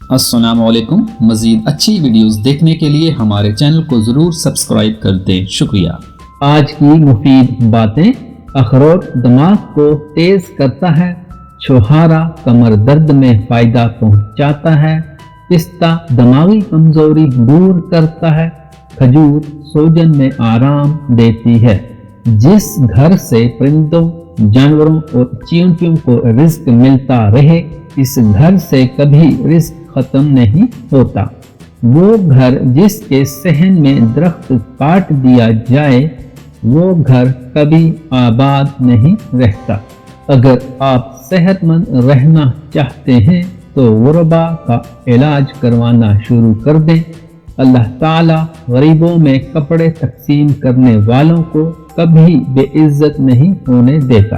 السلام علیکم۔ مزید اچھی ویڈیوز دیکھنے کے لیے ہمارے چینل کو ضرور سبسکرائب کر دیں، شکریہ۔ آج کی مفید باتیں۔ اخروٹ دماغ کو تیز کرتا ہے، چھوہارا کمر درد میں فائدہ پہنچاتا ہے، پستہ دماغی کمزوری دور کرتا ہے، کھجور سوجن میں آرام دیتی ہے۔ جس گھر سے پرندوں، جانوروں اور چیونٹیوں کو رزق ملتا رہے، اس گھر سے کبھی رزق ختم نہیں ہوتا۔ وہ گھر جس کے صحن میں درخت کاٹ دیا جائے، وہ گھر کبھی آباد نہیں رہتا۔ اگر آپ صحت مند رہنا چاہتے ہیں تو غربا کا علاج کروانا شروع کر دیں۔ اللہ تعالیٰ غریبوں میں کپڑے تقسیم کرنے والوں کو کبھی بے عزت نہیں ہونے دیتا۔